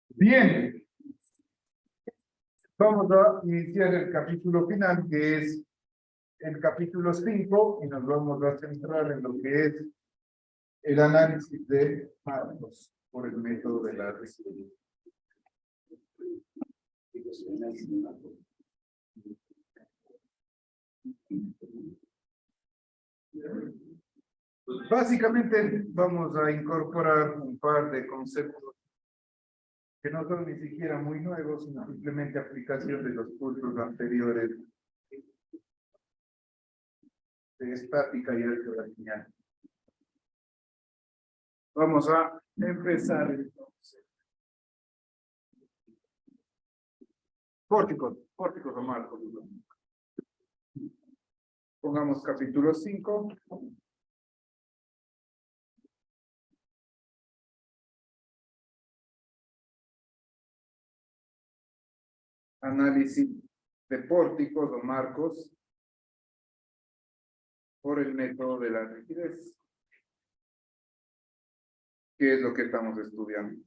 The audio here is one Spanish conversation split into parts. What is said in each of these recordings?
Bien, vamos a iniciar el capítulo final, que es el capítulo 5, y nos vamos a centrar en lo que es el análisis de marcos por el método de la resiliencia. Básicamente vamos a incorporar un par de conceptos que no son ni siquiera muy nuevos, sino simplemente aplicación de los cursos anteriores de estática y álgebra. Vamos a empezar entonces. Pórticos o marcos. Pongamos capítulo 5. Análisis de pórticos o marcos por el método de la rigidez. ¿Qué es lo que estamos estudiando?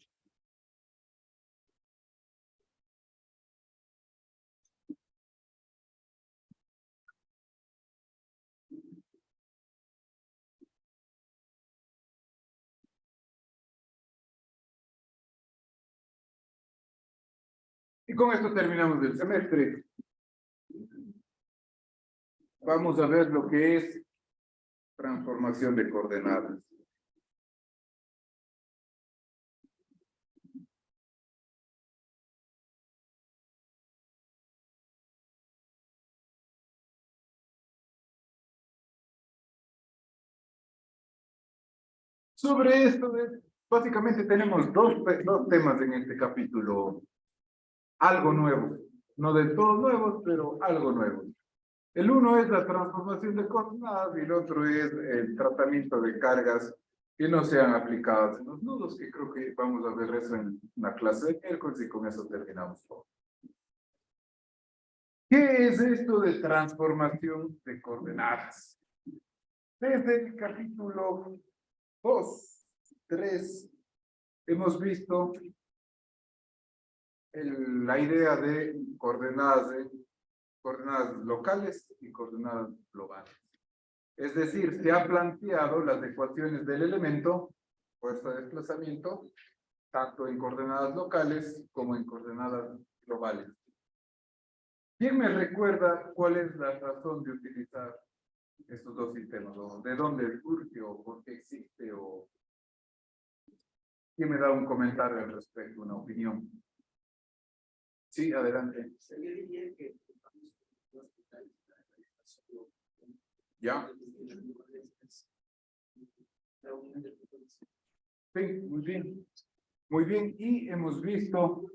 Y con esto terminamos el semestre. Vamos a ver lo que es transformación de coordenadas. Sobre esto, básicamente tenemos dos temas en este capítulo. Algo nuevo. No del todo nuevos, pero algo nuevo. El uno es la transformación de coordenadas y el otro es el tratamiento de cargas que no sean aplicadas en los nudos, que creo que vamos a ver eso en la clase de miércoles y con eso terminamos todo. ¿Qué es esto de transformación de coordenadas? Desde el capítulo 2, 3, hemos visto la idea de coordenadas locales y coordenadas globales. Es decir, se ha planteado las ecuaciones del elemento, fuerza de desplazamiento, tanto en coordenadas locales como en coordenadas globales. ¿Quién me recuerda cuál es la razón de utilizar estos dos sistemas? ¿O de dónde surge o por qué existe? ¿O quién me da un comentario al respecto, una opinión? Sí, adelante. ¿Ya? Sí, muy bien. Muy bien, y hemos visto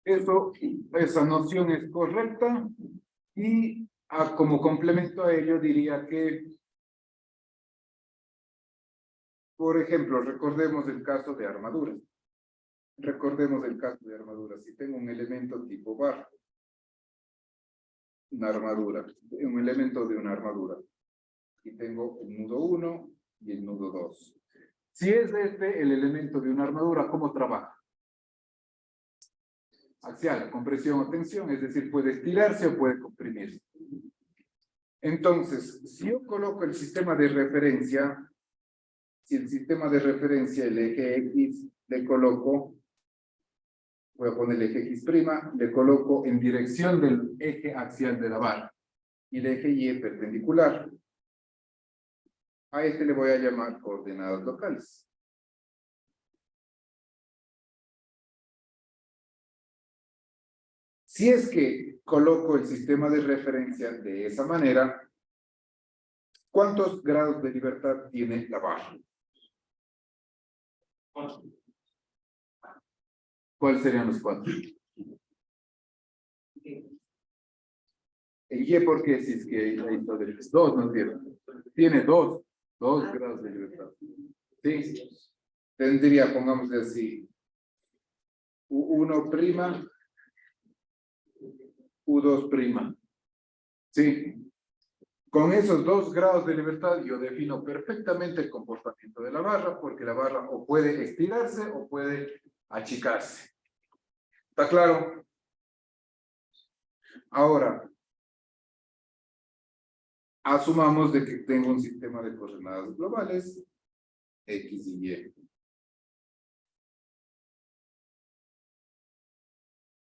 eso, esa noción es correcta, y como complemento a ello diría que, por ejemplo, recordemos el caso de armaduras. Recordemos el caso de armaduras. Si tengo un elemento tipo bar, una armadura, un elemento de una armadura, y tengo el nudo 1 y el nudo 2. Si es este el elemento de una armadura, ¿cómo trabaja? Axial, compresión o tensión, es decir, puede estirarse o puede comprimirse. Entonces, si yo coloco el sistema de referencia, si el sistema de referencia, el eje X, le coloco, voy a poner el eje X', le coloco en dirección del eje axial de la barra, y el eje Y es perpendicular. A este le voy a llamar coordenadas locales. Si es que coloco el sistema de referencia de esa manera, ¿cuántos grados de libertad tiene la barra? ¿Cuáles serían los 4? ¿En Y por qué? Si es que ahí está de 2, ¿no es cierto? Tiene 2 grados de libertad. ¿Sí? Tendría, pongamos así, U1', U2'. ¿Sí? Con esos 2 grados de libertad yo defino perfectamente el comportamiento de la barra, porque la barra o puede estirarse o puede achicarse. ¿Está claro? Ahora, asumamos de que tengo un sistema de coordenadas globales, X y Y.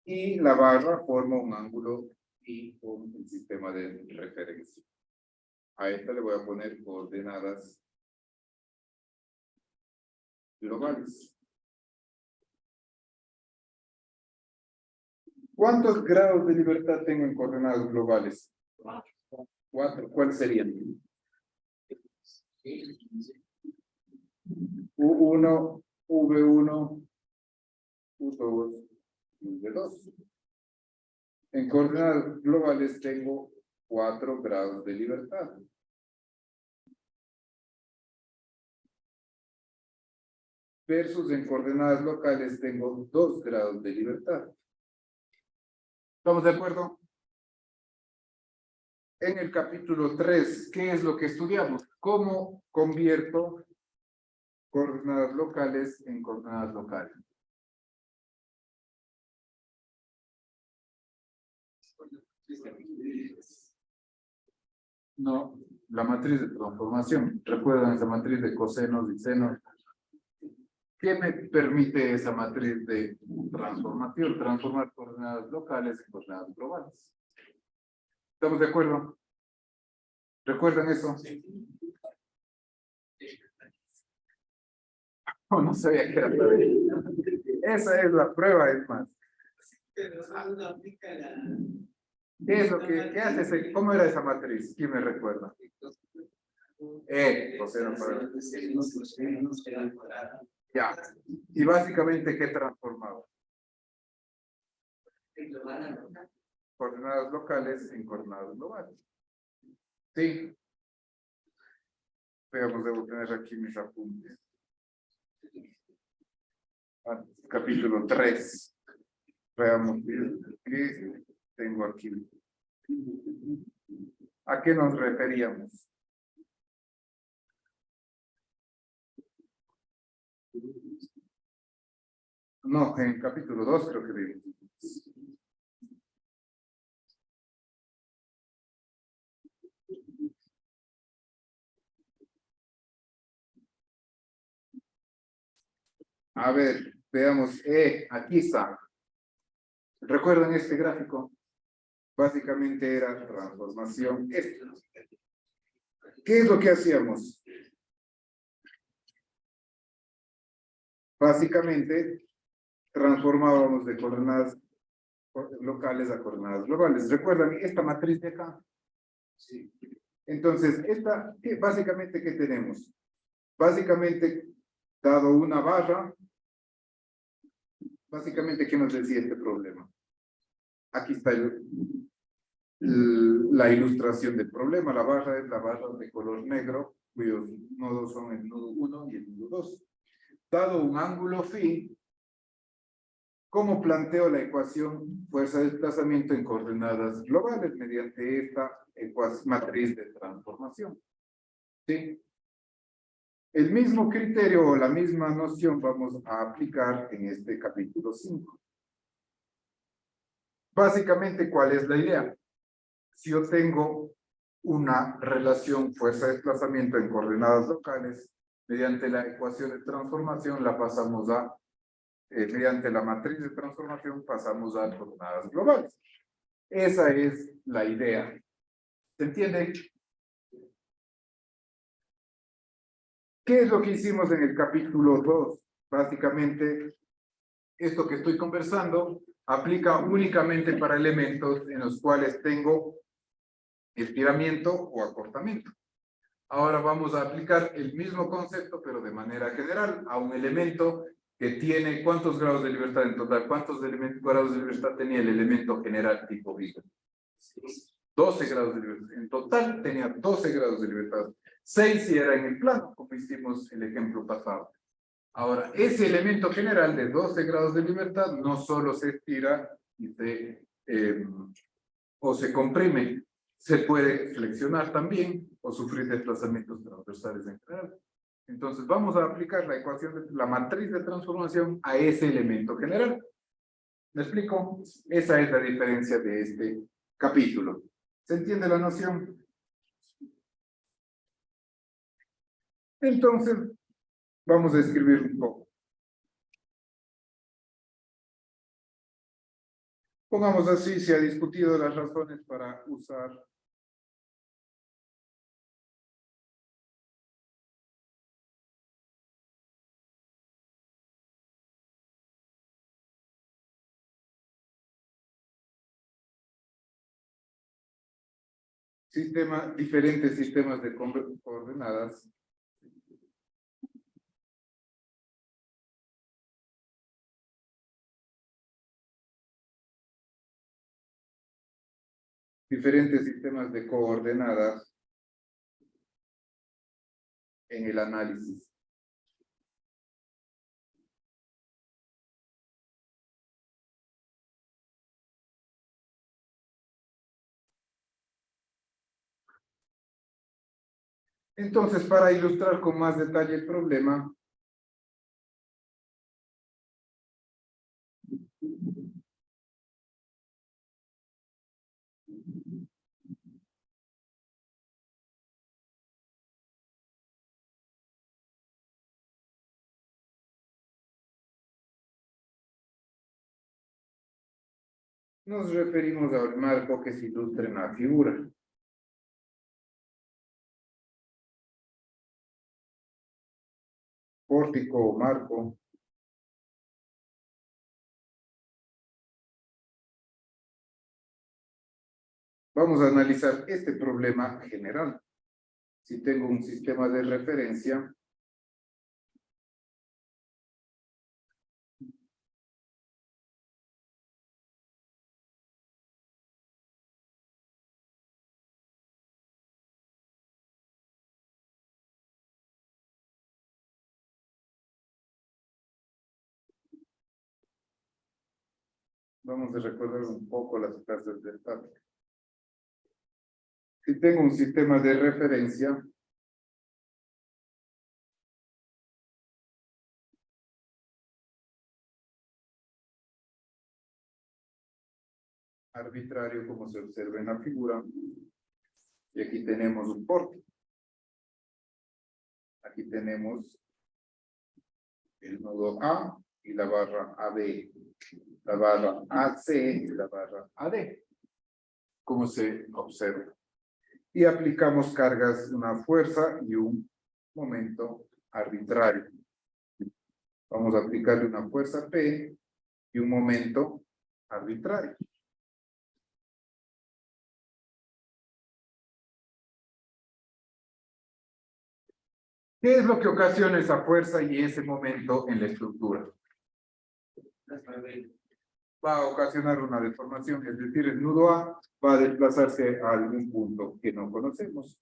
Y la barra forma un ángulo y con el sistema de referencia. A esta le voy a poner coordenadas globales. ¿Cuántos grados de libertad tengo en coordenadas globales? 4. ¿Cuáles serían? U1, V1, U2, V2. En coordenadas globales tengo 4 grados de libertad. Versus en coordenadas locales tengo 2 grados de libertad. ¿Estamos de acuerdo? En el capítulo 3, ¿qué es lo que estudiamos? ¿Cómo convierto coordenadas locales en coordenadas locales? No, la matriz de transformación. ¿Recuerdan esa matriz de cosenos y senos? ¿Qué me permite esa matriz de transformación? Transformar coordenadas locales en coordenadas globales. ¿Estamos de acuerdo? ¿Recuerdan eso? Oh, no sabía que era tarea. Esa es la prueba, es más. ¿Qué es lo que qué hace ese? ¿Cómo era esa matriz? ¿Quién me recuerda? Coseno cuadrado. Ya. Y básicamente, ¿qué transformaba? Coordenadas locales en coordenadas globales. Sí. Veamos, debo tener aquí mis apuntes. Capítulo 3. Veamos qué tengo aquí. ¿A qué nos referíamos? No, en el capítulo 2 creo que vimos. A ver, veamos. Aquí está. ¿Recuerdan este gráfico? Básicamente era transformación. ¿Qué es lo que hacíamos? Básicamente, transformábamos de coordenadas locales a coordenadas globales. ¿Recuerdan esta matriz de acá? Sí. Entonces, básicamente, ¿qué tenemos? Básicamente, dado una barra, básicamente, ¿qué nos decía este problema? Aquí está la ilustración del problema. La barra es la barra de color negro, cuyos nodos son el nodo 1 y el nodo 2. Dado un ángulo phi, ¿cómo planteo la ecuación fuerza de desplazamiento en coordenadas globales mediante esta matriz de transformación? ¿Sí? El mismo criterio o la misma noción vamos a aplicar en este capítulo 5. Básicamente, ¿cuál es la idea? Si yo tengo una relación fuerza-desplazamiento en coordenadas locales, mediante la ecuación de transformación la pasamos a, mediante la matriz de transformación pasamos a coordenadas globales. Esa es la idea. ¿Se entiende? ¿Qué es lo que hicimos en el capítulo 2? Básicamente, esto que estoy conversando aplica únicamente para elementos en los cuales tengo estiramiento o acortamiento. Ahora vamos a aplicar el mismo concepto, pero de manera general, a un elemento que tiene ¿cuántos grados de libertad en total? ¿Cuántos grados de libertad tenía el elemento general tipo Vigo? 12 grados de libertad. En total tenía 12 grados de libertad. 6 si era en el plano, como hicimos el ejemplo pasado. Ahora, ese elemento general de 12 grados de libertad no solo se estira y o se comprime, se puede flexionar también o sufrir desplazamientos transversales en general. Entonces vamos a aplicar la ecuación de la matriz de transformación a ese elemento general. ¿Me explico? Esa es la diferencia de este capítulo. ¿Se entiende la noción? Entonces, vamos a escribir un poco. Pongamos así, se ha discutido las razones para usar diferentes sistemas de coordenadas en el análisis. Entonces, para ilustrar con más detalle el problema, nos referimos al marco que se ilustra en la figura. Pórtico o marco. Vamos a analizar este problema general. Si tengo un sistema de referencia, vamos a recordar un poco las clases de estática. Si tengo un sistema de referencia, arbitrario, como se observa en la figura, y aquí tenemos un pórtico. Aquí tenemos el nodo A y la barra AB, la barra AC y la barra AD, como se observa. Y aplicamos cargas, una fuerza y un momento arbitrario. Vamos a aplicarle una fuerza P y un momento arbitrario. ¿Qué es lo que ocasiona esa fuerza y ese momento en la estructura? Va a ocasionar una deformación, es decir, el nudo A va a desplazarse a algún punto que no conocemos.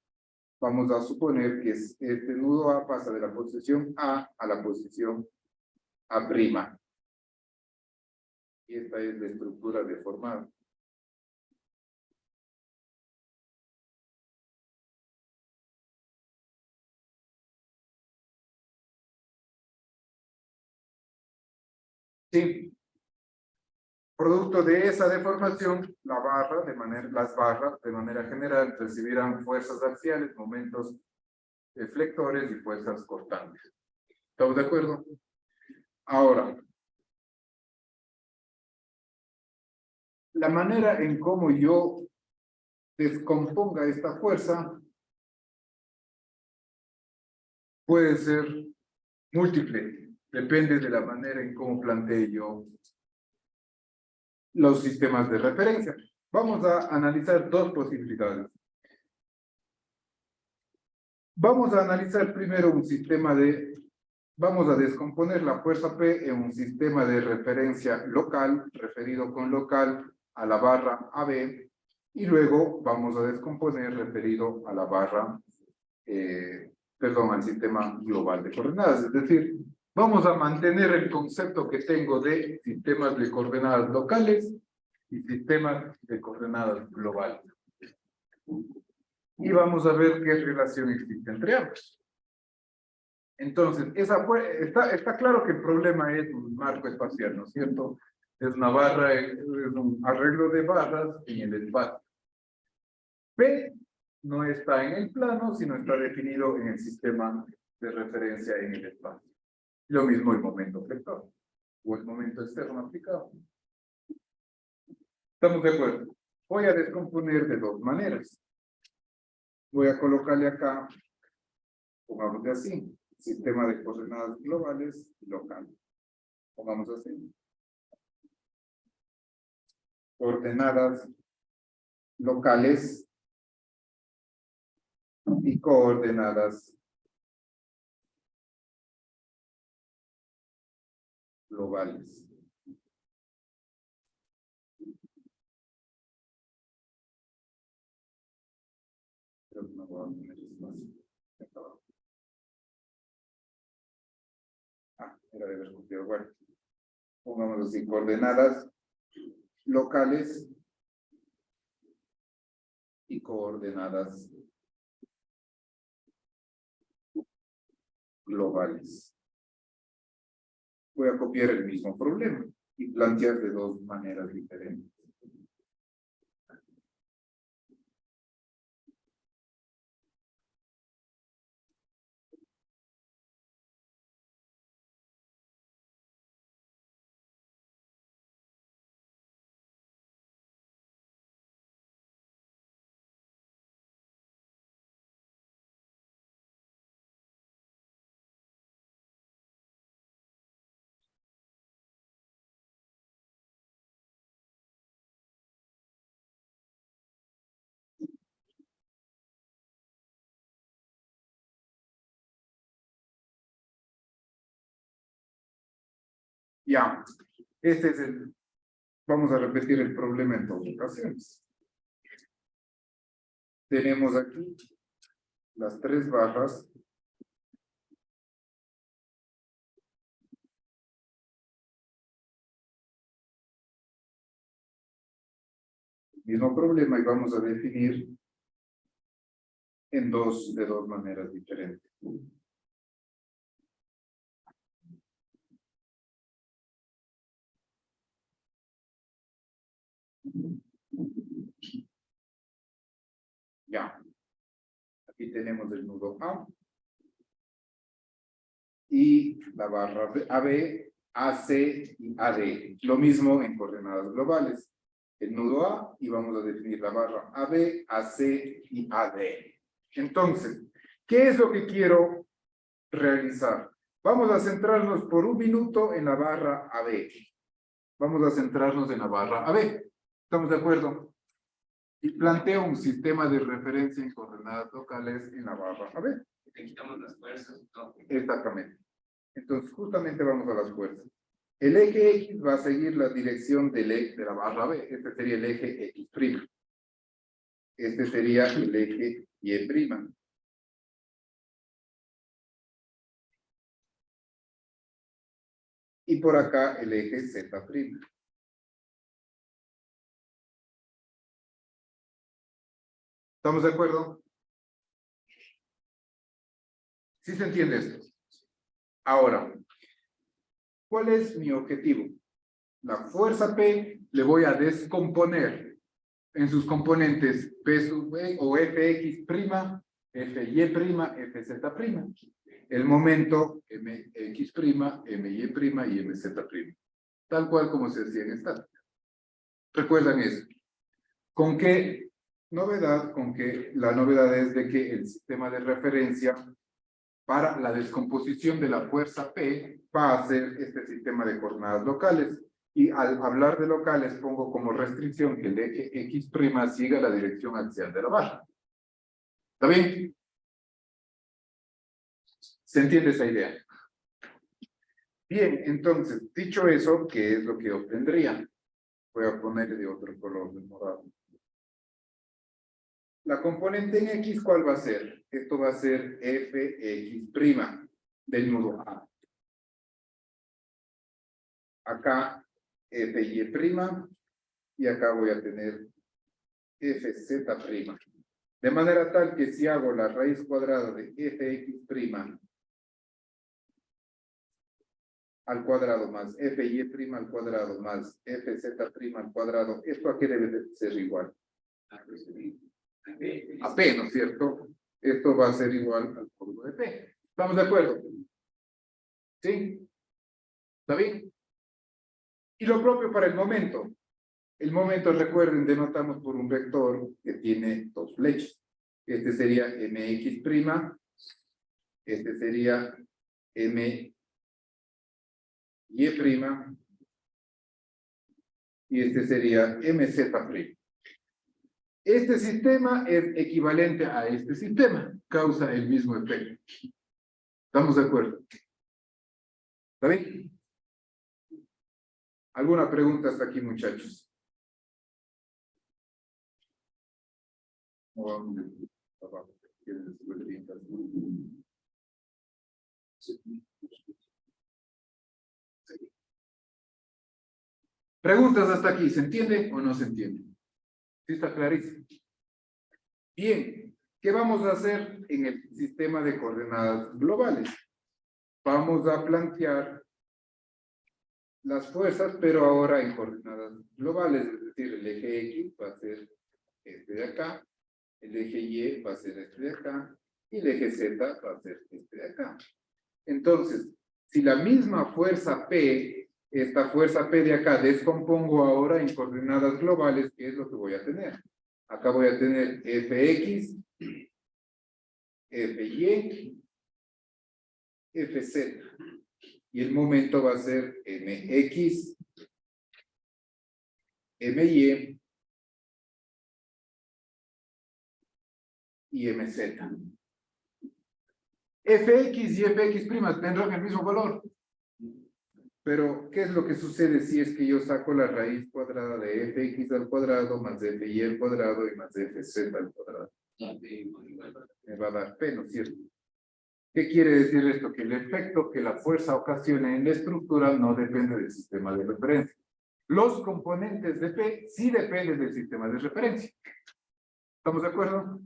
Vamos a suponer que este nudo A pasa de la posición A a la posición A'. Y esta es la estructura deformada. Sí. Producto de esa deformación, las barras de manera general recibirán fuerzas axiales, momentos flectores y fuerzas cortantes. ¿Estamos de acuerdo? Ahora, la manera en cómo yo descomponga esta fuerza puede ser múltiple, depende de la manera en cómo plantee yo los sistemas de referencia. Vamos a analizar dos posibilidades. Vamos a analizar primero un sistema vamos a descomponer la fuerza P en un sistema de referencia local, referido con local a la barra AB, y luego vamos a descomponer referido a la barra, al sistema global de coordenadas. Es decir, vamos a mantener el concepto que tengo de sistemas de coordenadas locales y sistemas de coordenadas globales. Y vamos a ver qué relación existe entre ambos. Entonces, está claro que el problema es un marco espacial, ¿no es cierto? Es una barra, es un arreglo de barras en el espacio. P no está en el plano, sino está definido en el sistema de referencia en el espacio. Lo mismo el momento vector o el momento externo aplicado. ¿Estamos de acuerdo? Voy a descomponer de dos maneras. Voy a colocarle acá, pongámosle así, sistema de coordenadas globales y locales. Pongamos así. Coordenadas locales y coordenadas globales. Creo que no voy a poner espacio. Era de haber copiado. Bueno, pongamos así, coordenadas locales y coordenadas globales. Voy a copiar el mismo problema y plantear de dos maneras diferentes. Ya, este es vamos a repetir el problema en dos ocasiones. Tenemos aquí las tres barras mismo problema y vamos a definir de dos maneras diferentes. Ya. Aquí tenemos el nudo A y la barra AB, AC y AD. Lo mismo en coordenadas globales. El nudo A y vamos a definir la barra AB, AC y AD. Entonces, ¿qué es lo que quiero realizar? Vamos a centrarnos por un minuto en la barra AB. Vamos a centrarnos en la barra AB. ¿Estamos de acuerdo? Y planteo un sistema de referencia en coordenadas locales en la barra AB. Le quitamos las fuerzas. ¿No? Exactamente. Entonces, justamente vamos a las fuerzas. El eje X va a seguir la dirección del eje de la barra B. Este sería el eje X'. Este sería el eje Y'. Y por acá el eje Z'. ¿Estamos de acuerdo? ¿Sí se entiende esto? Ahora, ¿cuál es mi objetivo? La fuerza P le voy a descomponer en sus componentes P sub B o Fx', Fy', Fz'. El momento Mx', My' y Mz'. Tal cual como se hacía en estática. ¿Recuerdan eso? ¿Con qué novedad? Con que la novedad es de que el sistema de referencia para la descomposición de la fuerza P va a ser este sistema de coordenadas locales. Y al hablar de locales pongo como restricción que el eje X' siga la dirección axial de la barra. ¿Está bien? ¿Se entiende esa idea? Bien, entonces, dicho eso, ¿qué es lo que obtendría? Voy a poner de otro color, de morado. La componente en X, ¿cuál va a ser? Esto va a ser Fx' del nudo A. Acá Fy' y acá voy a tener Fz'. De manera tal que si hago la raíz cuadrada de fx' al cuadrado más fy' al cuadrado más fz' al cuadrado, ¿esto a qué debe de ser igual? A P, ¿no es cierto? Esto va a ser igual al código de P. ¿Estamos de acuerdo? ¿Sí? ¿Está bien? Y lo propio para el momento. El momento, recuerden, denotamos por un vector que tiene dos flechas. Este sería mx', este sería my', y este sería mz'. Este sistema es equivalente a este sistema, causa el mismo efecto. ¿Estamos de acuerdo? ¿Está bien? ¿Alguna pregunta hasta aquí, muchachos? Preguntas hasta aquí, ¿se entiende o no se entiende? ¿Sí está clarísimo? Bien, ¿qué vamos a hacer en el sistema de coordenadas globales? Vamos a plantear las fuerzas, pero ahora en coordenadas globales, es decir, el eje X va a ser este de acá, el eje Y va a ser este de acá, y el eje Z va a ser este de acá. Entonces, si la misma fuerza P, esta fuerza P de acá, descompongo ahora en coordenadas globales, ¿qué es lo que voy a tener? Acá voy a tener Fx, Fy, Fz. Y el momento va a ser Mx, My y Mz. Fx y Fx' tendrán el mismo valor. Pero, ¿qué es lo que sucede si es que yo saco la raíz cuadrada de fx al cuadrado más fy al cuadrado y más fz al cuadrado? Me va a dar p, ¿no es cierto? ¿Qué quiere decir esto? Que el efecto que la fuerza ocasiona en la estructura no depende del sistema de referencia. Los componentes de P sí dependen del sistema de referencia. ¿Estamos de acuerdo?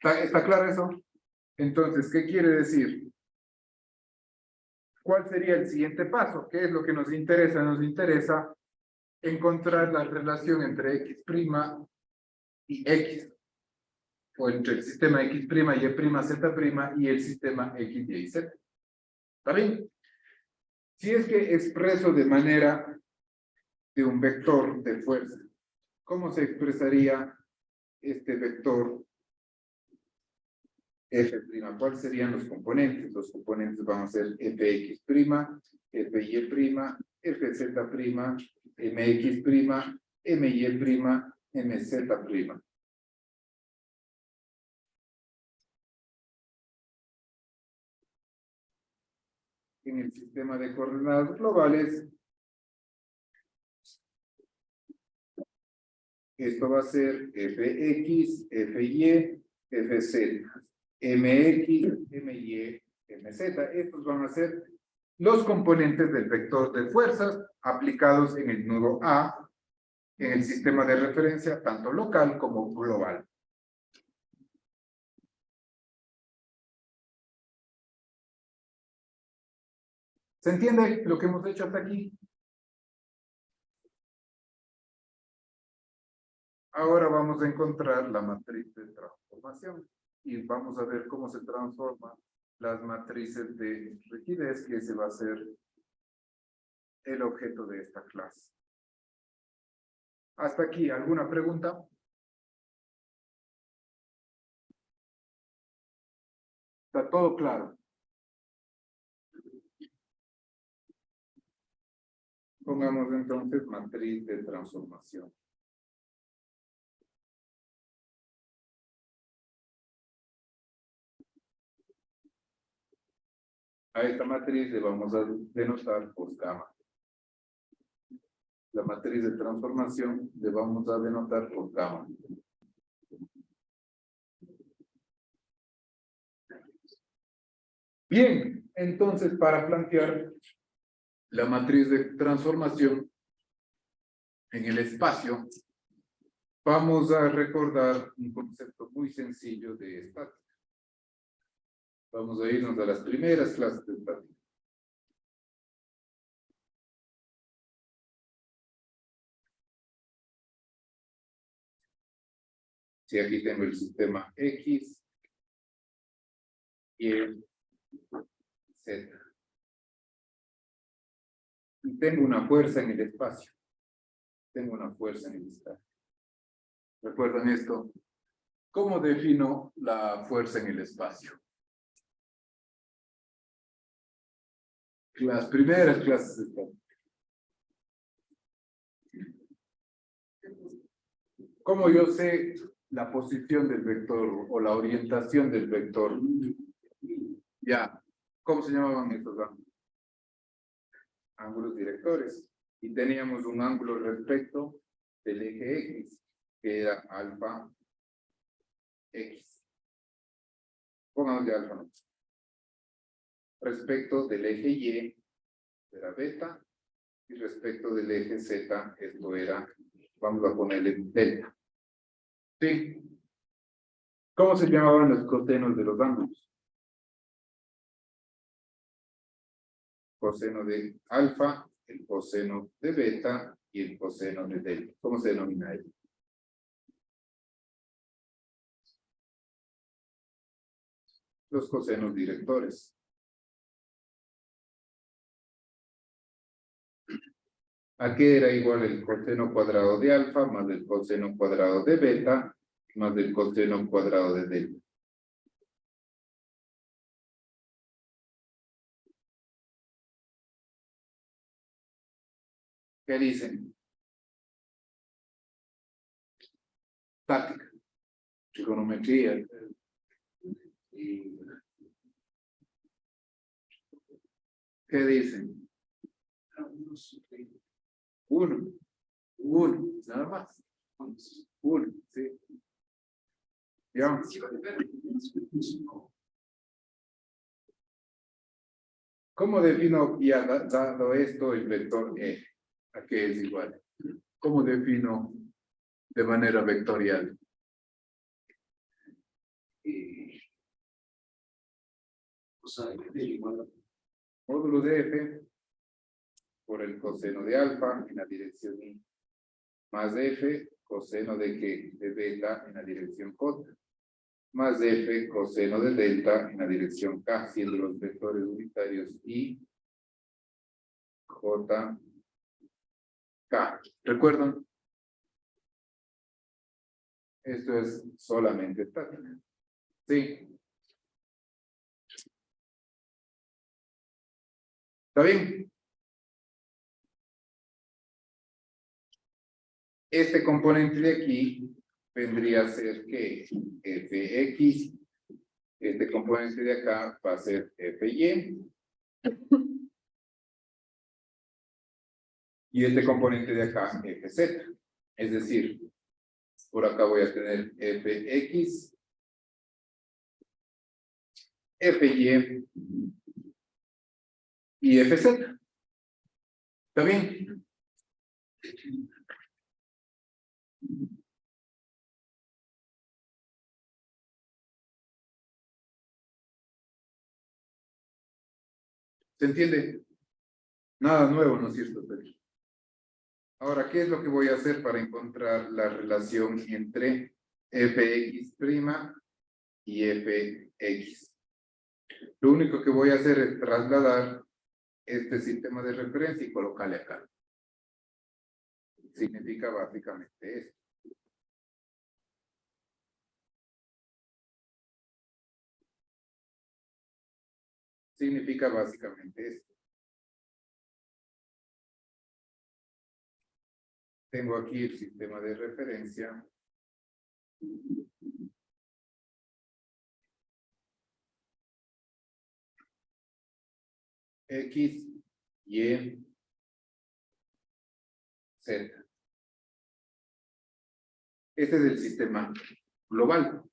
¿Está claro eso? Entonces, ¿qué quiere decir? ¿Cuál sería el siguiente paso? ¿Qué es lo que nos interesa? Nos interesa encontrar la relación entre x' y x, o entre el sistema x', y, z' y el sistema x, y, z. ¿Está bien? Si es que expreso de manera de un vector de fuerza, ¿cómo se expresaría este vector f'? ¿Cuáles serían los componentes? Los componentes van a ser fx', fy', fz', mx', my', mz'. En el sistema de coordenadas globales, esto va a ser fx, fy, fz, mx, my, mz. Estos van a ser los componentes del vector de fuerzas aplicados en el nudo A, en el sistema de referencia, tanto local como global. ¿Se entiende lo que hemos hecho hasta aquí? Ahora vamos a encontrar la matriz de transformación y vamos a ver cómo se transforman las matrices de rigidez, que ese va a ser el objeto de esta clase. Hasta aquí, ¿alguna pregunta? ¿Está todo claro? Pongamos entonces matriz de transformación. A esta matriz le vamos a denotar por gamma. La matriz de transformación le vamos a denotar por gamma. Bien, entonces para plantear la matriz de transformación en el espacio, Vamos a recordar un concepto muy sencillo de estática. Vamos a irnos a las primeras clases de estática. Si aquí tengo el sistema X, Y, Z. Y tengo una fuerza en el espacio. Tengo una fuerza en el espacio. ¿Recuerdan esto? ¿Cómo defino la fuerza en el espacio? Las primeras clases de estática. ¿Cómo yo sé la posición del vector o la orientación del vector? Ya, ¿cómo se llamaban estos ángulos? Ángulos directores. Y teníamos un ángulo respecto del eje X, que era alfa X. Pongamos de alfa. Respecto del eje Y, era beta. Y respecto del eje Z, esto era, vamos a ponerle delta. ¿Sí? ¿Cómo se llamaban los cosenos de los ángulos? Coseno de alfa, el coseno de beta y el coseno de delta. ¿Cómo se denomina ello? Los cosenos directores. ¿A qué era igual el coseno cuadrado de alfa más el coseno cuadrado de beta más el coseno cuadrado de delta? ¿Qué dicen? Estática, trigonometría. ¿Qué dicen? Uno, nada más. Uno, sí. ¿Ya? ¿Cómo defino, ya dado esto, el vector E? ¿A qué es igual? ¿Cómo defino de manera vectorial? Módulo de F por el coseno de alfa en la dirección I, más F coseno de ¿qué? De beta en la dirección J, más F coseno de delta en la dirección K, siendo los vectores unitarios I, J, K. ¿Recuerdan? Esto es solamente estática. ¿Sí? ¿Está bien? Este componente de aquí vendría a ser que Fx, este componente de acá va a ser Fy, y este componente de acá Fz. Es decir, por acá voy a tener Fx, Fy y Fz. ¿Está bien? ¿Se entiende? Nada nuevo, ¿no es cierto, Pedro? Ahora, ¿qué es lo que voy a hacer para encontrar la relación entre Fx' y Fx? Lo único que voy a hacer es trasladar este sistema de referencia y colocarle acá. Significa básicamente esto. Significa básicamente esto. Tengo aquí el sistema de referencia. X, Y, Z. Este es el sistema global.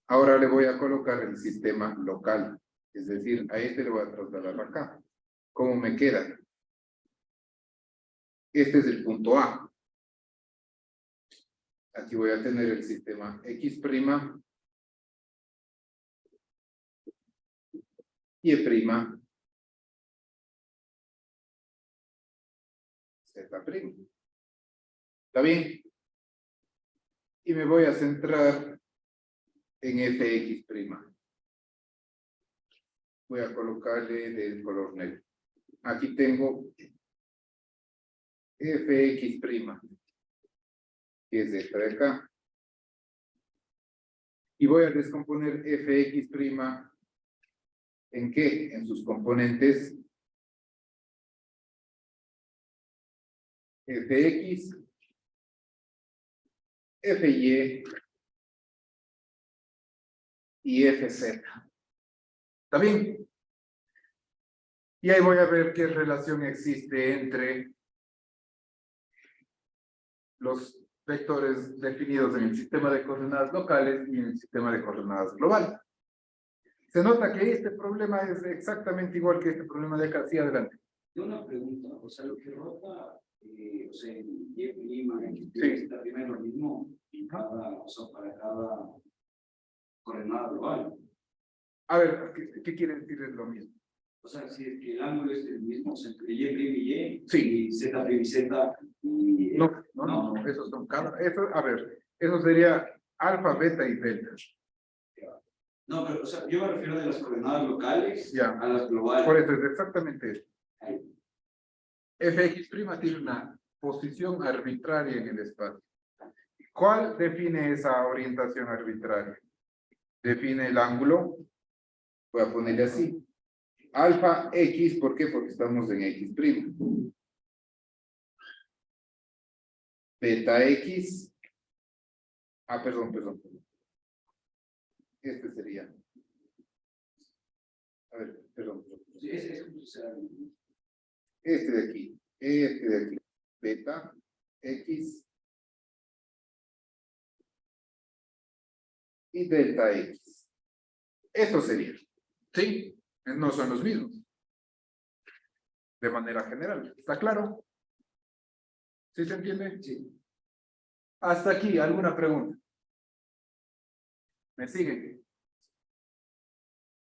Ahora le voy a colocar el sistema local. Es decir, a este le voy a trasladar acá. ¿Cómo me queda? Este es el punto A. Aquí voy a tener el sistema X' y Y', Z'. ¿Está bien? Y me voy a centrar en Fx'. Voy a colocarle del color negro. Aquí tengo Fx', que es esta de acá. Y voy a descomponer Fx' ¿en qué? En sus componentes Fx, Fy y Fz. ¿Está bien? Y ahí voy a ver qué relación existe entre los vectores definidos en el sistema de coordenadas locales y en el sistema de coordenadas global. Se nota que este problema es exactamente igual que este problema de acá. Sí, adelante. Yo una pregunta, o sea, lo que rota, o sea, en Y', en Sí. está primero lo mismo y cada, o sea, para cada coordenada global. A ver, ¿qué quiere decir es lo mismo? O sea, si es que el ángulo es el mismo, o sea, entre Y' y Y, Sí. y Z' y Z, y... No, esos son cada, eso, a ver, eso sería alfa, beta y delta. No, pero, o sea, yo me refiero de las coordenadas locales Ya. a las globales. Por eso es exactamente eso. Ahí. Fx' tiene una posición arbitraria en el espacio. ¿Cuál define esa orientación arbitraria? Define el ángulo. Voy a ponerle así. Alfa X, ¿por qué? Porque estamos en X'. Beta X. Perdón. Este sería. A ver, perdón. Sí, es como si sea... Este de aquí. Beta X y delta X. Esto sería. Sí, no son los mismos. De manera general. ¿Está claro? ¿Sí se entiende? Sí. Hasta aquí, ¿alguna pregunta? ¿Me siguen?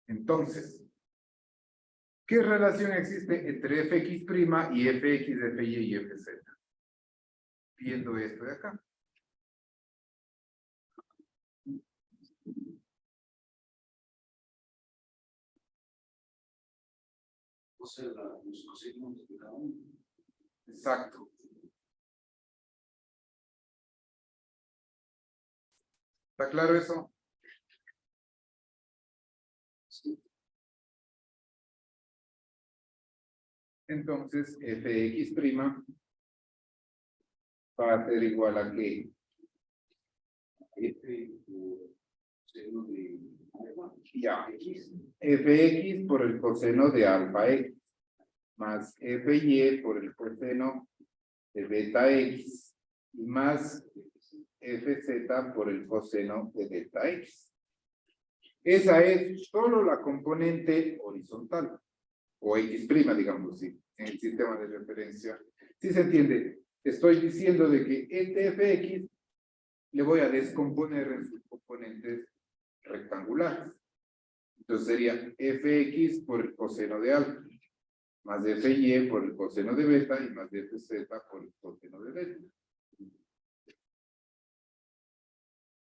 Entonces, ¿qué relación existe entre Fx' y Fx, Fy y Fz? Viendo esto de acá. O sea, los cosinos de cada uno. Exacto. ¿Está claro eso? Sí. Entonces, Fx' va a ser igual a ¿qué? F por seno de alfa Ya. X. Fx por el coseno de alfa X más Fy por el coseno de beta X y más Fz por el coseno de delta X. Esa es solo la componente horizontal, o X', digamos, sí, en el sistema de referencia. ¿Sí se entiende? Estoy diciendo de que este Fx le voy a descomponer en sus componentes rectangulares. Entonces sería Fx por el coseno de alfa, más Fy por el coseno de beta y más Fz por el coseno de delta.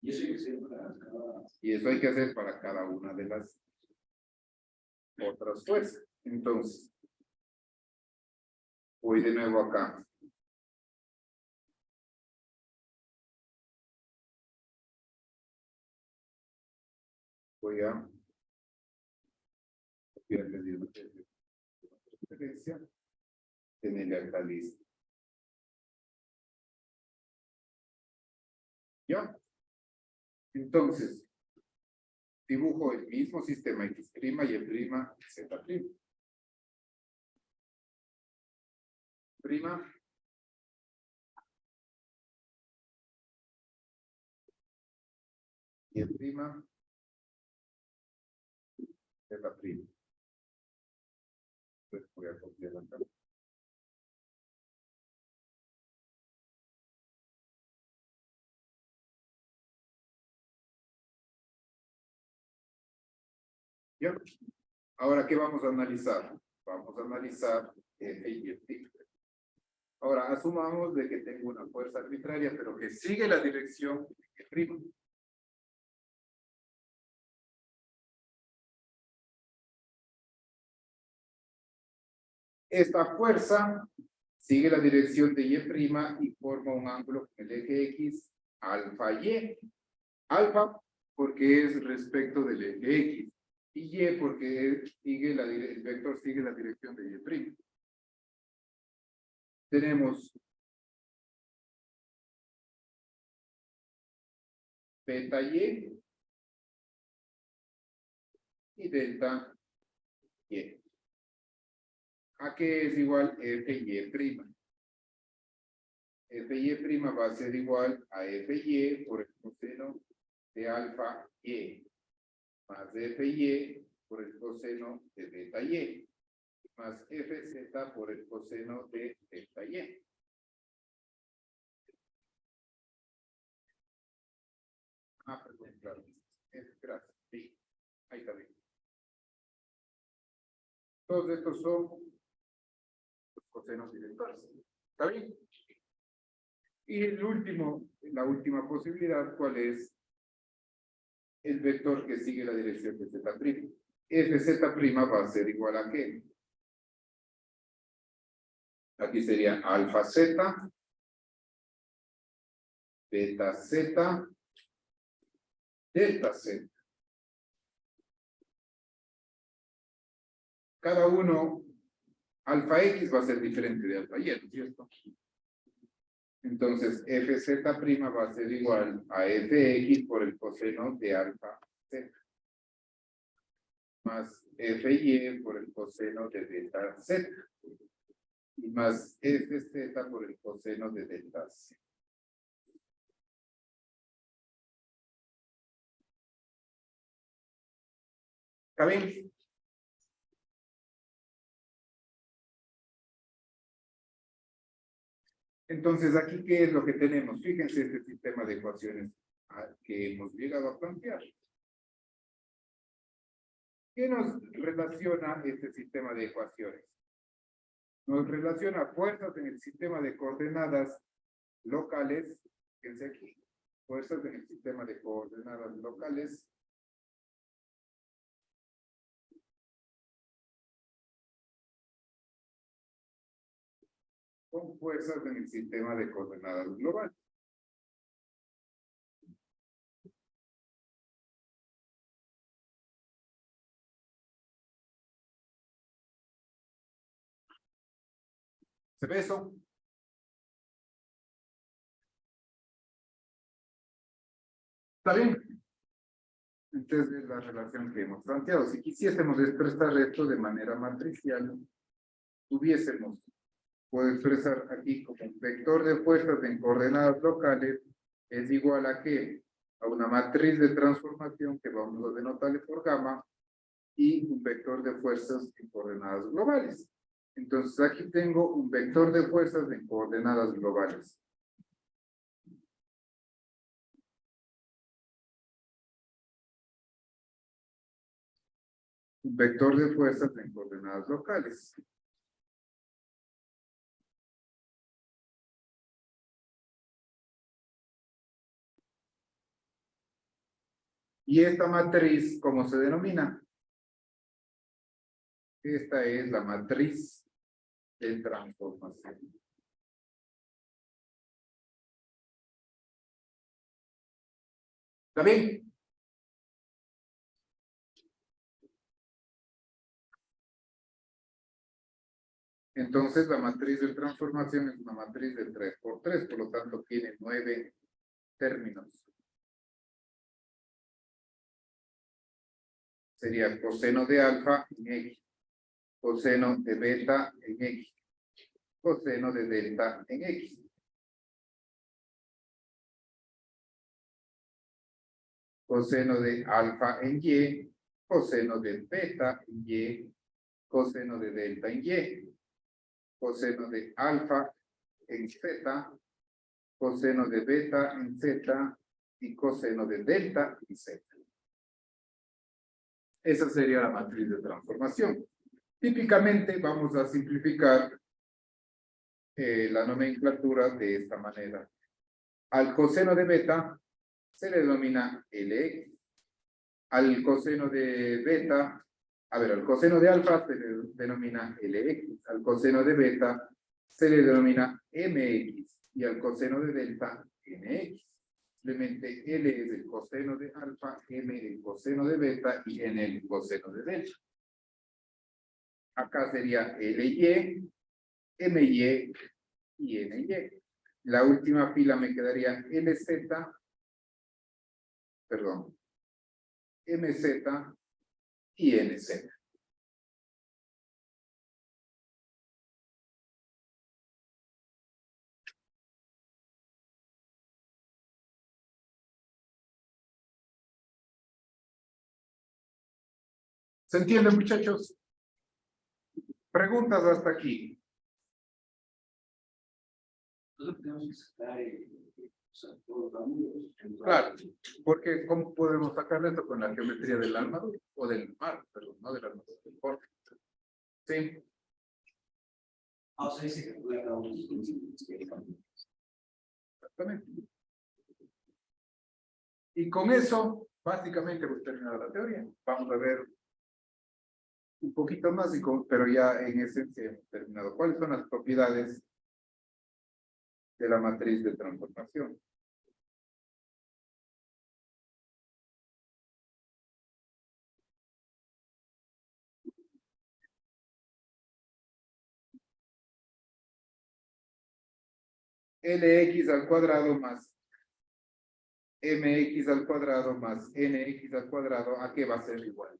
Y eso hay que hacer para cada... Y eso hay que hacer para cada una de las otras fuerzas. Entonces, voy de nuevo acá. Voy a copiar la referencia, tenerle acá lista. ¿Ya? Entonces, dibujo el mismo sistema X' y Y', Z'. Prima. Y prima. Z'. Entonces voy a copiar acá. ¿Ya? Ahora, ¿qué vamos a analizar? Vamos a analizar F y F'. Ahora, asumamos de que tengo una fuerza arbitraria, pero que sigue la dirección de F'. Esta fuerza sigue la dirección de Y' y forma un ángulo con el eje X, alfa Y. Alfa porque es respecto del eje X. Y Y porque sigue el vector sigue la dirección de Y'. Tenemos beta Y y delta Y. ¿A qué es igual Fy'? Fy' va a ser igual a Fy por el coseno de alfa Y más Fy por el coseno de beta Y más Fz por el coseno de delta Y. Perdón, claro. Gracias. Sí, ahí está bien. Todos estos son los cosenos directores. ¿Está bien? Y la última posibilidad, ¿cuál es? El vector que sigue la dirección de Z'. Fz' va a ser igual a ¿qué? Aquí sería alfa Z, beta Z, delta Z. Cada uno, alfa X va a ser diferente de alfa Y, ¿no es cierto? Entonces, Fz' va a ser igual a Fx por el coseno de alfa Z. Más Fy por el coseno de delta Z. Y más Fz por el coseno de delta Z. ¿Está bien? Entonces, aquí, ¿qué es lo que tenemos? Fíjense este sistema de ecuaciones que hemos llegado a plantear. ¿Qué nos relaciona este sistema de ecuaciones? Nos relaciona fuerzas en el sistema de coordenadas locales, fíjense aquí, fuerzas en el sistema de coordenadas locales con fuerzas en el sistema de coordenadas globales. ¿Se ve eso? ¿Está bien? Entonces, es la relación que hemos planteado. Si quisiésemos expresar esto de manera matricial, tuviésemos, puedo expresar aquí como un vector de fuerzas en coordenadas locales es igual a ¿qué? A una matriz de transformación que vamos a denotarle por gamma y un vector de fuerzas en coordenadas globales. Entonces aquí tengo un vector de fuerzas en coordenadas globales. Un vector de fuerzas en coordenadas locales. Y esta matriz, ¿cómo se denomina? Esta es la matriz de transformación. ¿Está bien? Entonces la matriz de transformación es una matriz de 3×3, por lo tanto tiene 9 términos. Sería coseno de alfa en X, coseno de beta en X, coseno de delta en X. Coseno de alfa en Y, coseno de beta en Y, coseno de delta en Y, coseno de alfa en Z, coseno de beta en Z y coseno de delta en Z. Esa sería la matriz de transformación. Típicamente vamos a simplificar la nomenclatura de esta manera. Al coseno de beta se le denomina LX. Al coseno de beta, al coseno de alfa se le denomina LX. Al coseno de beta se le denomina MX. Y al coseno de delta, NX. Simplemente L es el coseno de alfa, M el coseno de beta y N el coseno de delta. Acá sería LY, MY y NY. La última fila me quedaría LZ, perdón, MZ y NZ. ¿Se entiende, muchachos? ¿Preguntas hasta aquí? Entonces tenemos que sacar todos los ángulos. Claro, porque ¿cómo podemos sacar esto con la geometría del armador? O del mar, perdón, no del armador, del porte. Sí. O sea, dice que puede cada uno. Exactamente. Y con eso, básicamente, hemos terminado la teoría. Vamos a ver un poquito más, pero ya en esencia hemos terminado. ¿Cuáles son las propiedades de la matriz de transformación? LX al cuadrado más MX al cuadrado más NX al cuadrado, ¿a qué va a ser igual?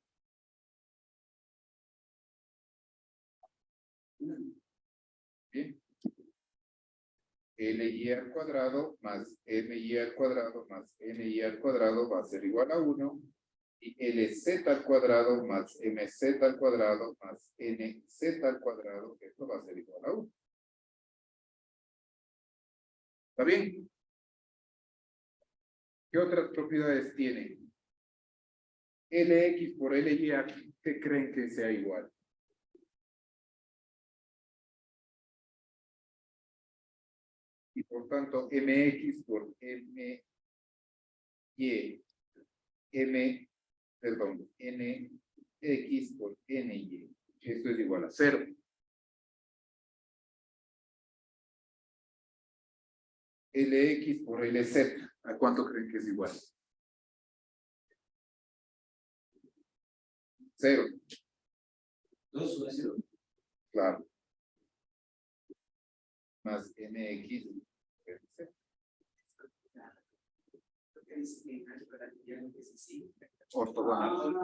Bien. LY al cuadrado más MY al cuadrado más NY al cuadrado va a ser igual a 1. Y LZ al cuadrado más MZ al cuadrado más NZ al cuadrado, esto va a ser igual a 1. ¿Está bien? ¿Qué otras propiedades tiene? LX por LY, ¿qué creen que sea igual? Y por tanto, MX por MY, NX por NY. Esto es igual a 0. LX por LZ, ¿a cuánto creen que es igual? 0. 2 o 0. Claro. Más MX. Ortogonal.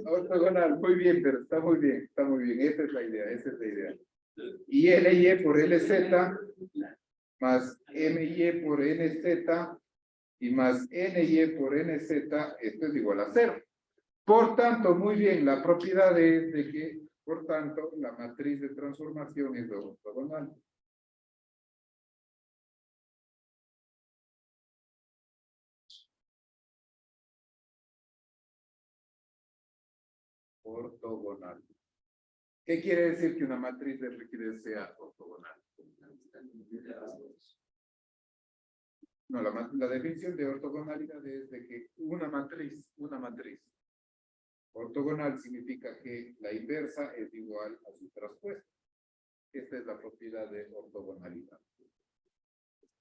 Ortogonal, muy bien, pero está muy bien, está muy bien. Esa es la idea, esa es la idea. Y LY por LZ más MY por NZ y más NY por NZ, esto es igual a 0. Por tanto, muy bien, la propiedad es de que, por tanto, la matriz de transformación es ortogonal. Ortogonal. ¿Qué quiere decir que una matriz de rigidez sea ortogonal? No, la definición de ortogonalidad es de que una matriz ortogonal significa que la inversa es igual a su traspuesta. Esta es la propiedad de ortogonalidad.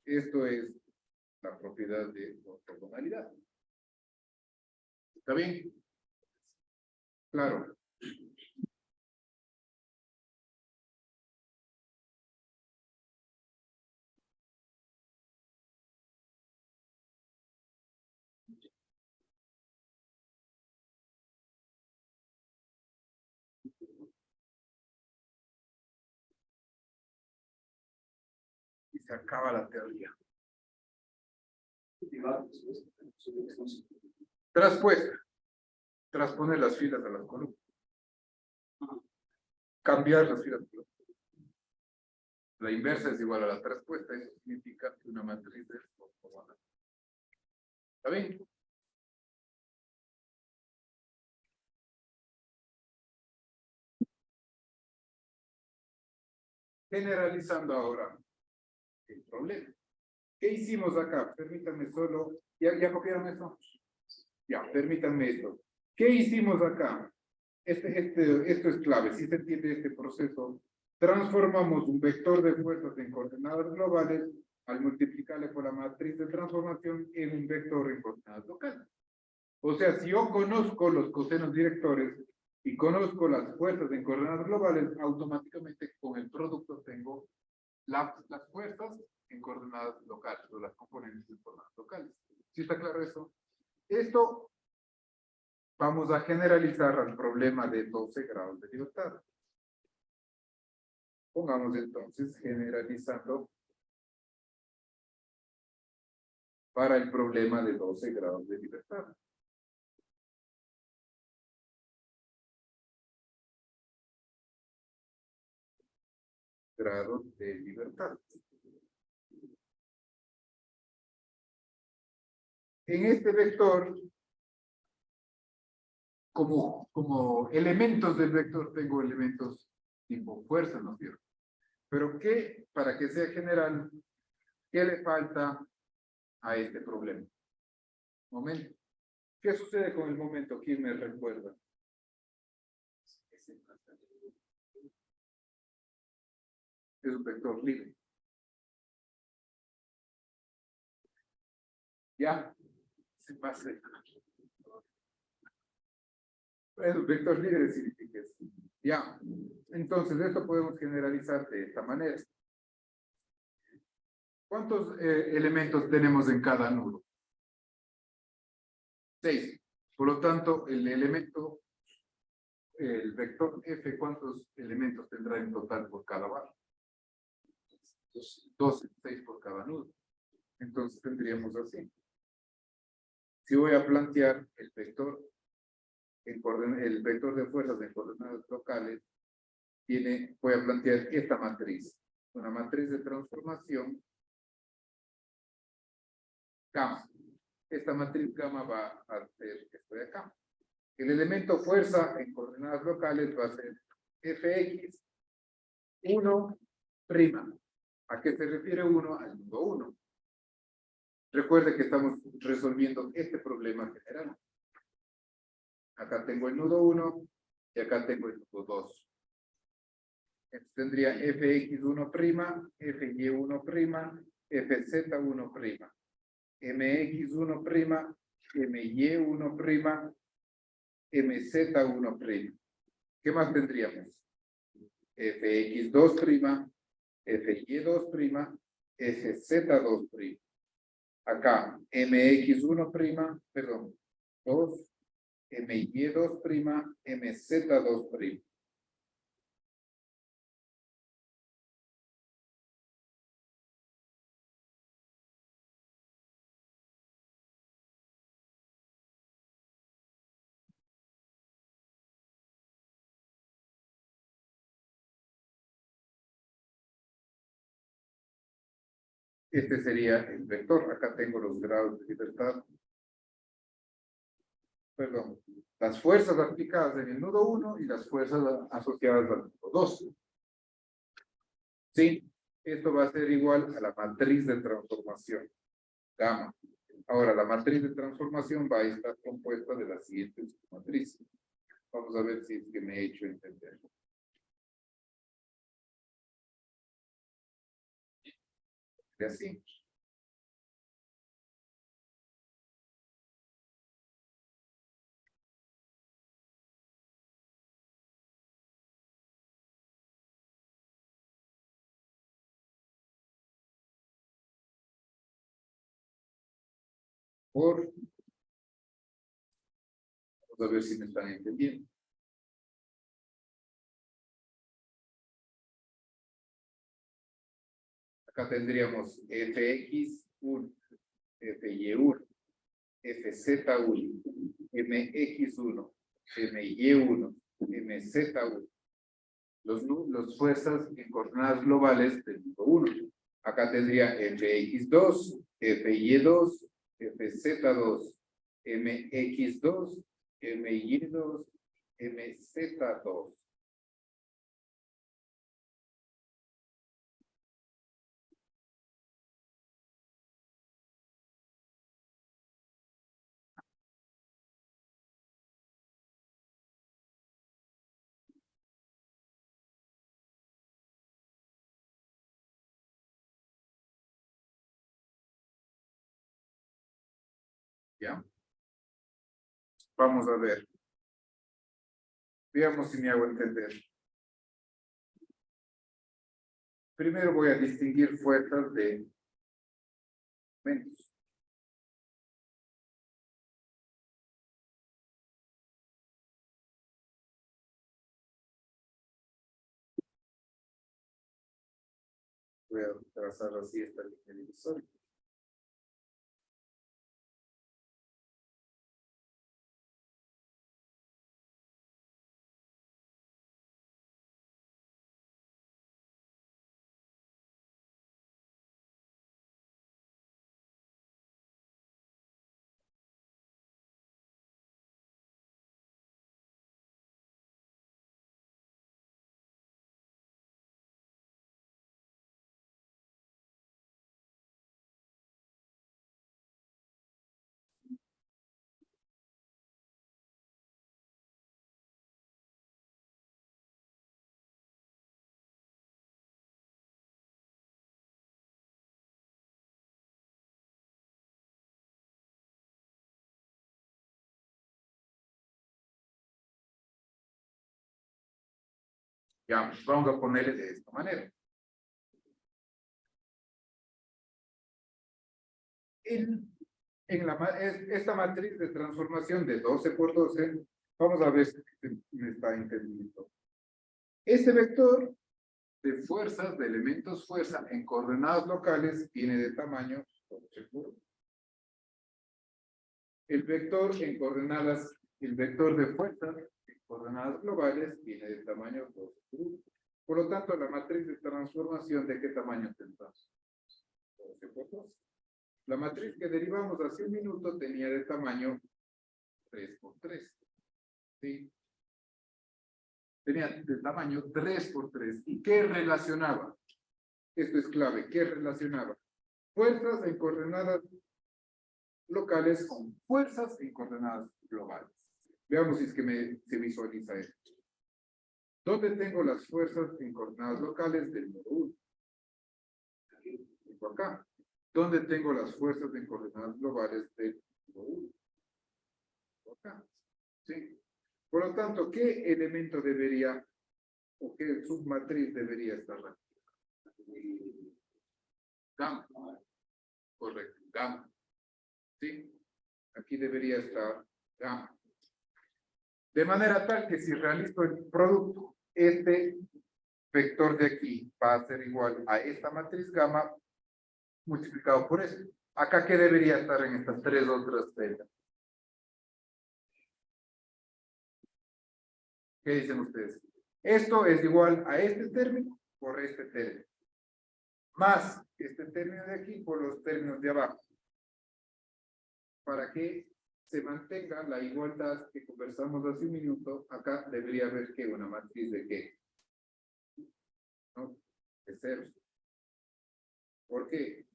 Esto es la propiedad de ortogonalidad. ¿Está bien? Claro. Y se acaba la teoría. Traspuesta. Transponer las filas a las columnas. Cambiar las filas. La inversa es igual a la traspuesta. Eso significa que una matriz es ortogonal. ¿Está bien? Generalizando ahora el problema. ¿Qué hicimos acá? Permítanme solo. ¿Ya copiaron esto? Ya, permítanme esto. ¿Qué hicimos acá? Esto es clave. Si se entiende este proceso, transformamos un vector de fuerzas en coordenadas globales al multiplicarle por la matriz de transformación en un vector en coordenadas locales. O sea, si yo conozco los cosenos directores y conozco las fuerzas en coordenadas globales, automáticamente con el producto tengo las fuerzas en coordenadas locales, o las componentes en coordenadas locales. ¿Sí está claro eso? Esto vamos a generalizar al problema de 12 grados de libertad. Pongamos entonces generalizando para el problema de 12 grados de libertad. Grados de libertad. En este vector, como elementos del vector, tengo elementos tipo fuerza, ¿no es cierto? Pero ¿qué, para que sea general, qué le falta a este problema? Momento. ¿Qué sucede con el momento? ¿Quién me recuerda? Es un vector libre. Ya, se pasa. Es un vector libre significa eso. Ya, entonces esto podemos generalizar de esta manera. ¿Cuántos elementos tenemos en cada nudo? 6. Por lo tanto, el vector F, ¿cuántos elementos tendrá en total por cada barra? 12, 6 por cada nudo. Entonces tendríamos así. Si voy a plantear el vector de fuerzas en coordenadas locales, voy a plantear esta matriz. Una matriz de transformación gamma. Esta matriz gamma va a ser esto de acá. El elemento fuerza en coordenadas locales va a ser Fx 1'. ¿A qué se refiere 1? Al nudo 1. Recuerde que estamos resolviendo este problema general. Acá tengo el nudo 1 y acá tengo el nudo 2. Entonces tendría Fx1', Fy1', Fz1', Mx1', My1', Mz1'. ¿Qué más tendríamos? Fx2', Fy2', Fz2'. Acá, Mx1', perdón, 2, My2', Mz2'. Este sería el vector. Acá tengo los grados de libertad. Perdón. Las fuerzas aplicadas en el nudo 1 y las fuerzas asociadas al nudo 2. ¿Sí? Esto va a ser igual a la matriz de transformación. Gamma. Ahora, la matriz de transformación va a estar compuesta de las siguientes matrices. Vamos a ver si es que me he hecho entender. De así. Vamos a ver si me están entendiendo. Acá tendríamos Fx1, Fy1, Fz1, Mx1, My1, Mz1. Los fuerzas en coordenadas globales del nudo 1. Acá tendría Fx2, Fy2, FZ2, MX2, MY2, MZ2. ¿Ya? Vamos a ver. Veamos si me hago entender. Primero voy a distinguir fuerzas de momentos. Voy a trazar así esta línea divisoria. Ya, vamos a ponerle de esta manera. Esta matriz de transformación de 12 por 12, vamos a ver si me está entendiendo. Este vector de fuerzas, de elementos fuerza en coordenadas locales, tiene de tamaño 12 por 1. El vector en coordenadas, el vector de fuerzas en coordenadas globales, tiene de tamaño 12 por 1. Por lo tanto, la matriz de transformación, ¿de qué tamaño tendrá? 12 por 12. La matriz que derivamos hace un minuto tenía de tamaño 3 por 3. ¿Sí? Tenía de tamaño 3 por 3. ¿Y qué relacionaba? Esto es clave. ¿Qué relacionaba? Fuerzas en coordenadas locales con fuerzas en coordenadas globales. Veamos si es que se visualiza esto. ¿Dónde tengo las fuerzas en coordenadas locales del nodo 1? Tengo acá. ¿Dónde tengo las fuerzas en coordenadas globales del nodo 1? Acá. ¿Sí? Por lo tanto, ¿qué elemento debería o qué submatriz debería estar aquí? Gamma. Correcto, gamma. ¿Sí? Aquí debería estar gamma. De manera tal que si realizo el producto, este vector de aquí va a ser igual a esta matriz gamma multiplicado por eso. Acá, ¿qué debería estar en estas tres otras celdas? ¿Qué dicen ustedes? Esto es igual a este término por este término. Más este término de aquí por los términos de abajo. Para que se mantenga la igualdad que conversamos hace un minuto, acá debería haber que una matriz de qué? ¿No? De ceros. ¿Por qué?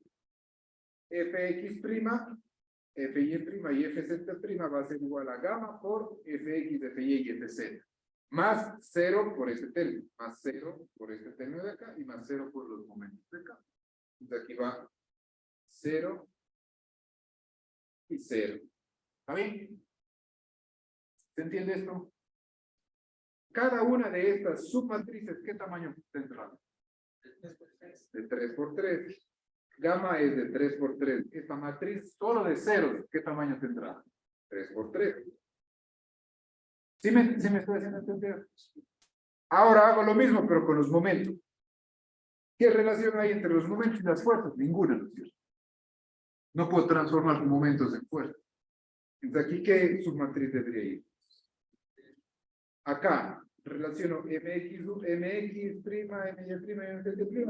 Fx', Fy' y Fz' va a ser igual a gamma por Fx, Fy y Fz. Más 0 por este término, más 0 por este término de acá y más 0 por los momentos de acá. Entonces aquí va 0 y 0. ¿Está bien? ¿Se entiende esto? Cada una de estas submatrices, ¿qué tamaño tendrá? De 3 por 3. Gamma es de 3 por 3. Esta matriz solo de ceros, ¿qué tamaño tendrá? 3 por 3. ¿Sí me estoy haciendo entender? Ahora hago lo mismo, pero con los momentos. ¿Qué relación hay entre los momentos y las fuerzas? Ninguna, ¿no es cierto? No puedo transformar momentos en fuerzas. Entonces, ¿aquí qué submatriz debería ir? Acá relaciono MX', MZ'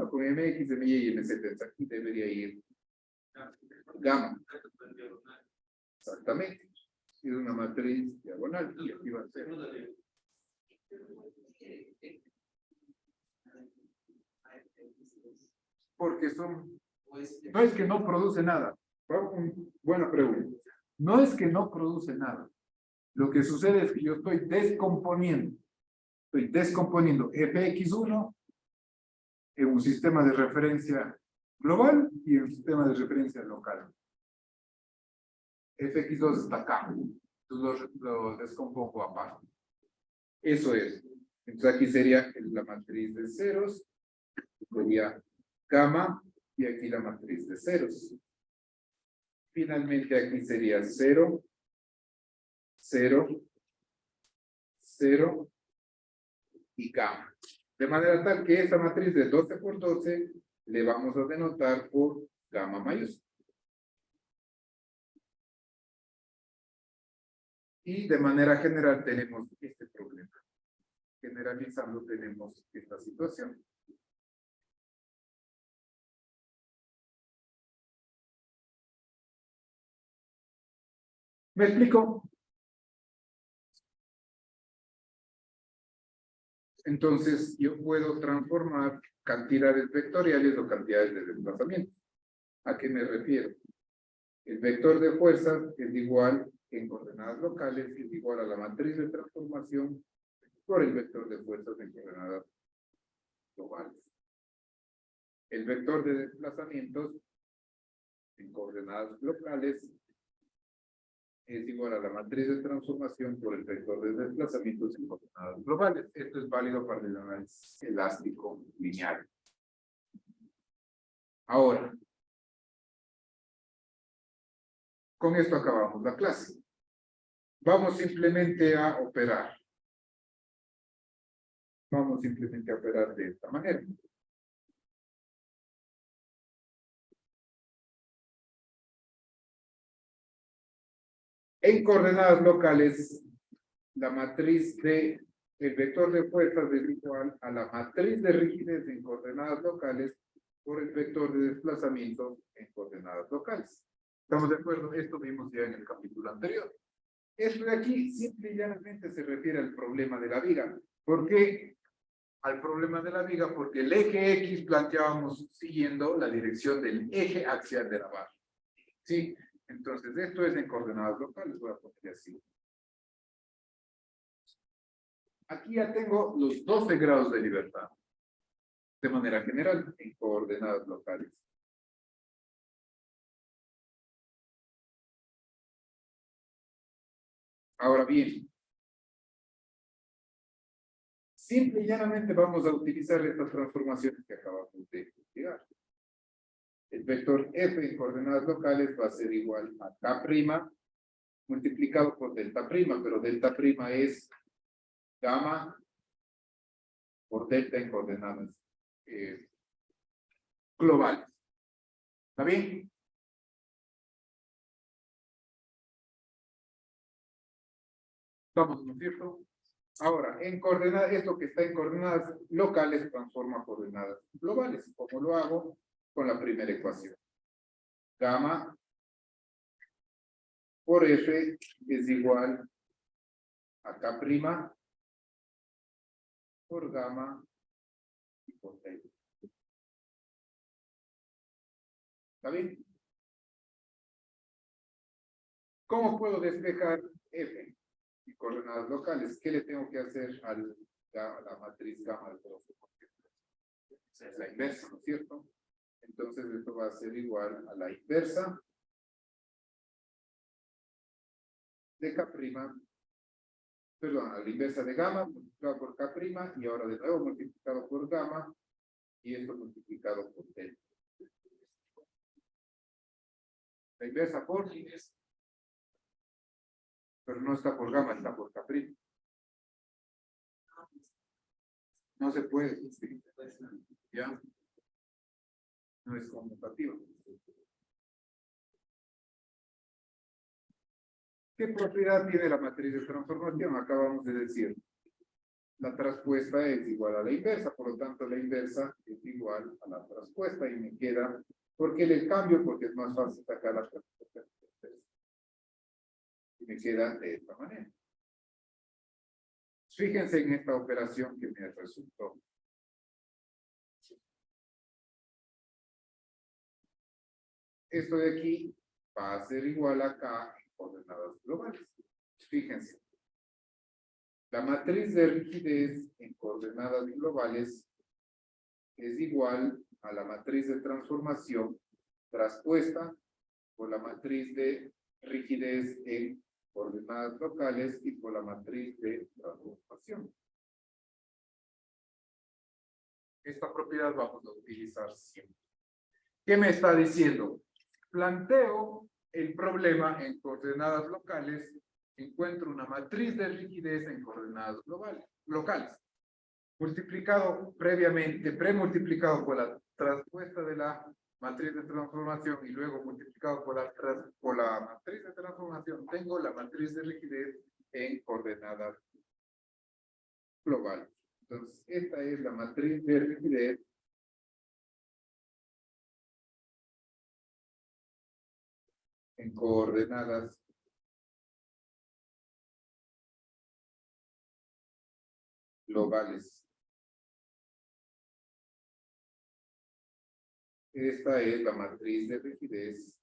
con MX, MY y MZ. Aquí debería ir Gamma. Exactamente. Es una matriz diagonal y aquí va a ser. Porque son. No es que no produce nada. Buena pregunta. No es que no produce nada. Lo que sucede es que yo estoy descomponiendo. Estoy descomponiendo fx1 en un sistema de referencia global y en un sistema de referencia local. Fx2 está acá. Entonces lo descompongo aparte. Eso es. Entonces aquí sería la matriz de ceros. Sería gamma y aquí la matriz de ceros. Finalmente aquí sería 0, 0, 0 y gamma. De manera tal que esta matriz de 12 por 12 le vamos a denotar por gamma mayúscula. Y de manera general tenemos este problema. Generalizando tenemos esta situación. ¿Me explico? Entonces, yo puedo transformar cantidades vectoriales o cantidades de desplazamiento. ¿A qué me refiero? El vector de fuerzas es igual en coordenadas locales, es igual a la matriz de transformación por el vector de fuerzas en coordenadas globales. El vector de desplazamientos en coordenadas locales es igual a la matriz de transformación por el vector de desplazamientos en coordenadas globales. Esto es válido para el análisis elástico lineal. Ahora, con esto acabamos la clase. Vamos simplemente a operar. Vamos simplemente a operar de esta manera. En coordenadas locales, la matriz de el vector de fuerzas es igual a la matriz de rigidez en coordenadas locales por el vector de desplazamiento en coordenadas locales. ¿Estamos de acuerdo? Esto vimos ya en el capítulo anterior. Esto de aquí simple y llanamente se refiere al problema de la viga. ¿Por qué al problema de la viga? Porque el eje X planteábamos siguiendo la dirección del eje axial de la barra. ¿Sí? Entonces, esto es en coordenadas locales. Voy a poner así. Aquí ya tengo los 12 grados de libertad. De manera general, en coordenadas locales. Ahora bien, simple y llanamente vamos a utilizar estas transformaciones que acabamos de investigar. El vector f en coordenadas locales va a ser igual a k' multiplicado por delta prima, pero delta prima es gamma por delta en coordenadas globales. ¿Está bien? Vamos, ¿no es cierto? Ahora, en coordenadas, esto que está en coordenadas locales transforma a coordenadas globales. ¿Cómo lo hago? Con la primera ecuación. Gamma por f es igual a k' por gamma y por delta. ¿Está bien? ¿Cómo puedo despejar f y coordenadas locales? ¿Qué le tengo que hacer a la matriz gamma de transformación? Es la inversa, ¿no es cierto? Entonces esto va a ser igual a la inversa de k', perdón, a la inversa de gamma multiplicado por k' y ahora de nuevo multiplicado por gamma y esto multiplicado por delta. La inversa por, pero no está por gamma, está por k'. No se puede, ¿ya? No es conmutativo. ¿Qué propiedad tiene la matriz de transformación? Acabamos de decir. La traspuesta es igual a la inversa, por lo tanto la inversa es igual a la traspuesta y me queda ¿Por qué le cambio? Porque es más fácil sacar las cosas. Y me queda de esta manera. Fíjense en esta operación que me resultó. Esto de aquí va a ser igual acá en coordenadas globales. Fíjense. La matriz de rigidez en coordenadas globales es igual a la matriz de transformación traspuesta por la matriz de rigidez en coordenadas locales y por la matriz de transformación. Esta propiedad vamos a utilizar siempre. ¿Qué me está diciendo? Planteo el problema en coordenadas locales, encuentro una matriz de rigidez en coordenadas locales, multiplicado previamente, premultiplicado por la traspuesta de la matriz de transformación y luego multiplicado por la matriz de transformación, tengo la matriz de rigidez en coordenadas globales. Entonces, esta es la matriz de rigidez en coordenadas globales. Esta es la matriz de rigidez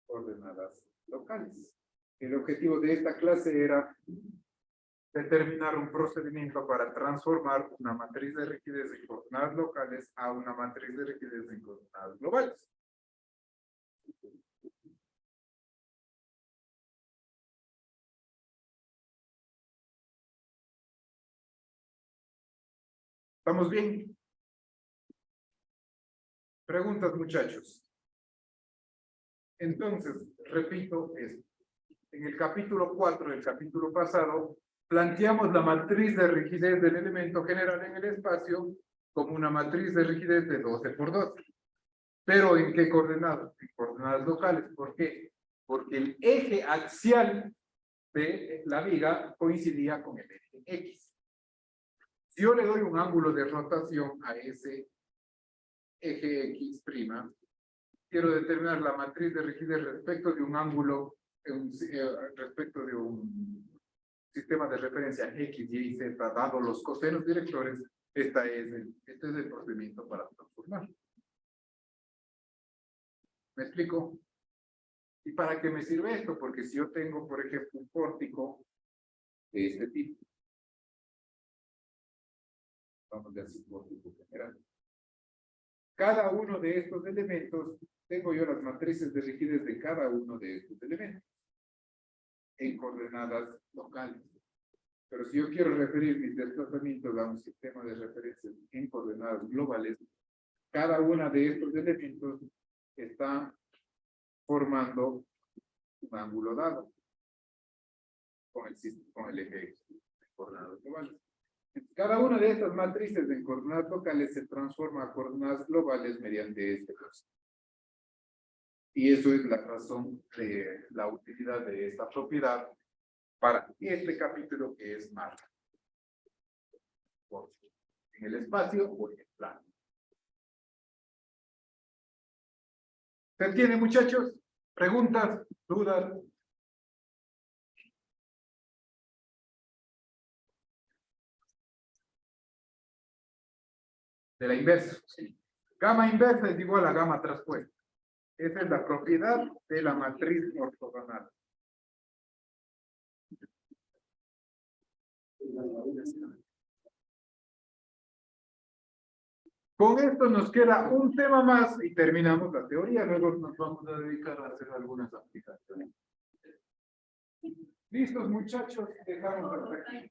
coordenadas locales. El objetivo de esta clase era determinar un procedimiento para transformar una matriz de rigidez en coordenadas locales a una matriz de rigidez en coordenadas globales. ¿Estamos bien? Preguntas, muchachos. Entonces, repito esto. En el capítulo 4 del capítulo pasado, planteamos la matriz de rigidez del elemento general en el espacio como una matriz de rigidez de 12 por 12. ¿Pero en qué coordenadas? En coordenadas locales. ¿Por qué? Porque el eje axial de la viga coincidía con el eje X. Si yo le doy un ángulo de rotación a ese eje X', quiero determinar la matriz de rigidez respecto de un ángulo, respecto de un sistema de referencia X, Y y Z, dado los cosenos directores, este es el procedimiento para transformar. ¿Me explico? ¿Y para qué me sirve esto? Porque si yo tengo, por ejemplo, un pórtico de este tipo, vamos a decir pórtico general. Cada uno de estos elementos, tengo yo las matrices de rigidez de cada uno de estos elementos en coordenadas locales. Pero si yo quiero referir mis desplazamientos a un sistema de referencia en coordenadas globales, cada uno de estos elementos está formando un ángulo dado con el eje X en coordenadas globales. Cada una de estas matrices en coordenadas locales se transforma a coordenadas globales mediante este proceso. Y eso es la razón de la utilidad de esta propiedad para este capítulo que es marca. En el espacio o en el plano. ¿Se entiende, muchachos? ¿Preguntas? ¿Dudas? De la inversa. Sí. Gamma inversa es igual a gamma traspuesta. Esa es la propiedad de la matriz ortogonal. Con esto nos queda un tema más y terminamos la teoría. Luego nos vamos a dedicar a hacer algunas aplicaciones. ¿Listos, muchachos? Dejamos hasta aquí.